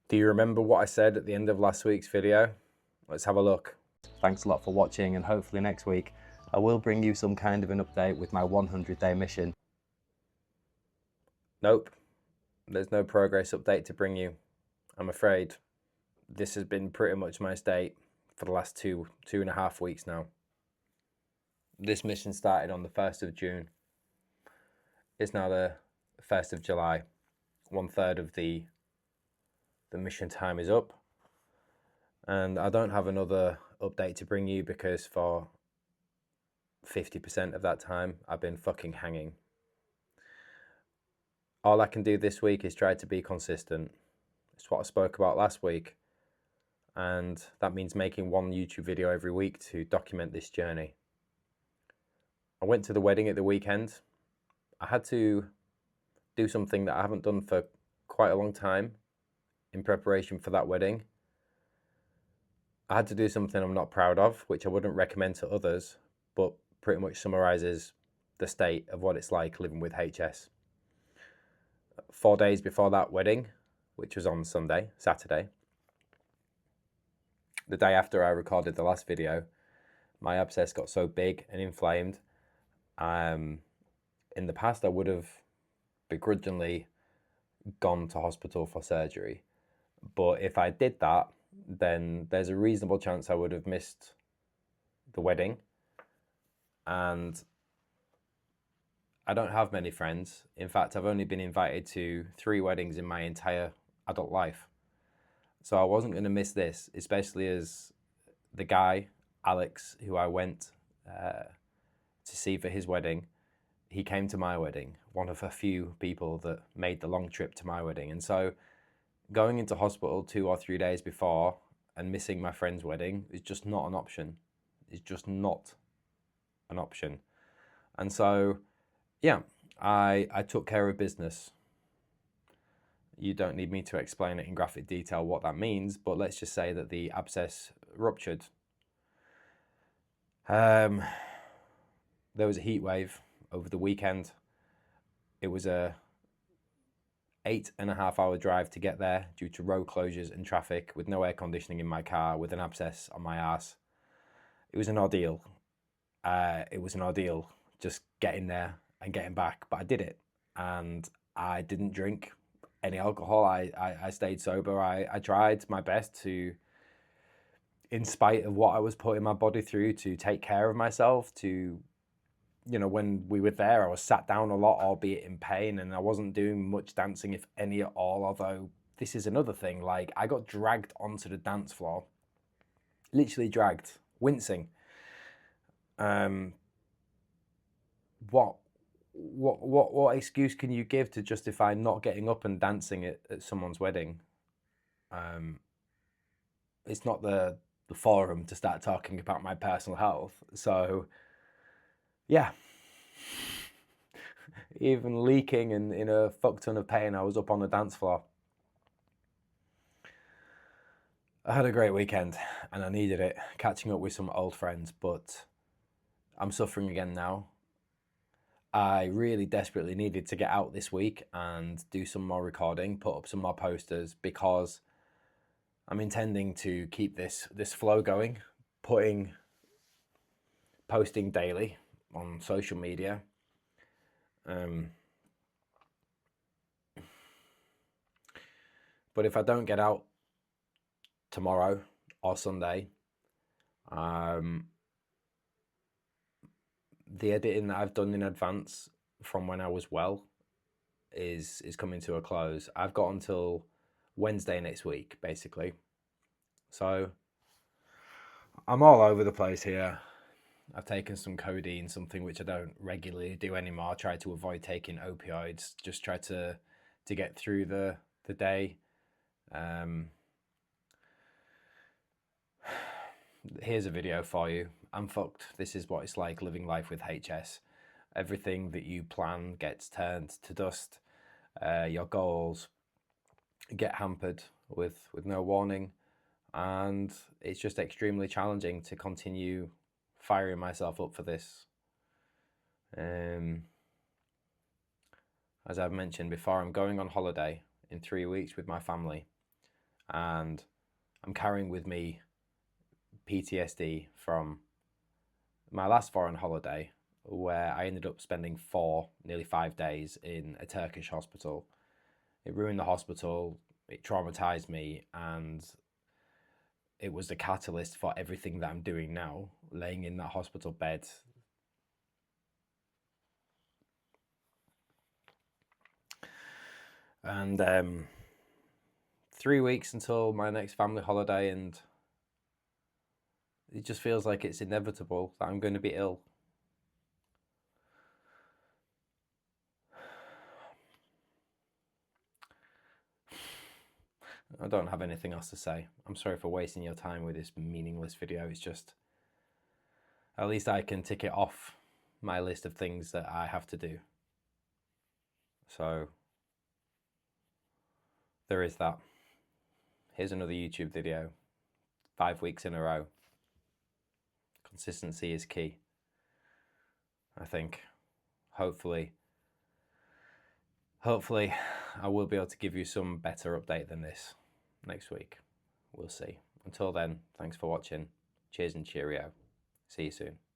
Do you remember what I said at the end of last week's video? Let's have a look. Thanks a lot for watching, and hopefully next week I will bring you some kind of an update with my 100-day mission. Nope, there's no progress update to bring you. I'm afraid this has been pretty much my state for the last two and a half weeks now. This mission started on the 1st of June. It's now the 1st of July. 1/3 of the mission time is up. And I don't have another update to bring you because for 50% of that time, I've been fucking hanging. All I can do this week is try to be consistent. It's what I spoke about last week. And that means making one YouTube video every week to document this journey. I went to the wedding at the weekend. I had to do something that I haven't done for quite a long time in preparation for that wedding. I had to do something I'm not proud of, which I wouldn't recommend to others, but pretty much summarizes the state of what it's like living with HS. 4 days before that wedding, which was on Saturday, the day after I recorded the last video, my abscess got so big and inflamed. In the past, I would have begrudgingly gone to hospital for surgery. But if I did that, then there's a reasonable chance I would have missed the wedding. And I don't have many friends. In fact, I've only been invited to 3 weddings in my entire adult life. So I wasn't going to miss this, especially as the guy, Alex, who I went to see for his wedding, he came to my wedding, one of a few people that made the long trip to my wedding. And so going into hospital 2 or 3 days before and missing my friend's wedding is just not an option. It's just not an option. And so, yeah, I took care of business. You don't need me to explain it in graphic detail what that means, but let's just say that the abscess ruptured. There was a heat wave over the weekend. It was a 8.5-hour drive to get there due to road closures and traffic, with no air conditioning in my car, with an abscess on my ass. It was an ordeal. Just getting there and getting back, but I did it, and I didn't drink any alcohol. I stayed sober. I tried my best to, in spite of what I was putting my body through, to take care of myself. To, when we were there, I was sat down a lot, albeit in pain, and I wasn't doing much dancing, if any at all. Although this is another thing, like I got dragged onto the dance floor, literally dragged, wincing. What excuse can you give to justify not getting up and dancing at someone's wedding? It's not the forum to start talking about my personal health. So, yeah. Even leaking and in a fuck ton of pain, I was up on the dance floor. I had a great weekend and I needed it, catching up with some old friends, but I'm suffering again now. I really desperately needed to get out this week and do some more recording, put up some more posters, because I'm intending to keep this flow going, posting daily on social media. But if I don't get out tomorrow or Sunday, the editing that I've done in advance from when I was well is coming to a close. I've got until Wednesday next week, basically. So I'm all over the place here. I've taken some codeine, something which I don't regularly do anymore. I try to avoid taking opioids, just try to get through the day. Here's a video for you. I'm fucked. This is what it's like living life with HS. Everything that you plan gets turned to dust. Your goals get hampered with no warning. And it's just extremely challenging to continue firing myself up for this. As I've mentioned before, I'm going on holiday in 3 weeks with my family. and I'm carrying with me PTSD from my last foreign holiday, where I ended up spending nearly 5 days in a Turkish hospital. It ruined the hospital, it traumatized me, and it was the catalyst for everything that I'm doing now, laying in that hospital bed. And 3 weeks until my next family holiday, and it just feels like it's inevitable that I'm going to be ill. I don't have anything else to say. I'm sorry for wasting your time with this meaningless video. It's just, at least I can tick it off my list of things that I have to do. So there is that. Here's another YouTube video. 5 weeks in a row. Consistency is key. I think. Hopefully I will be able to give you some better update than this next week. We'll see. Until then, thanks for watching. Cheers and cheerio. See you soon.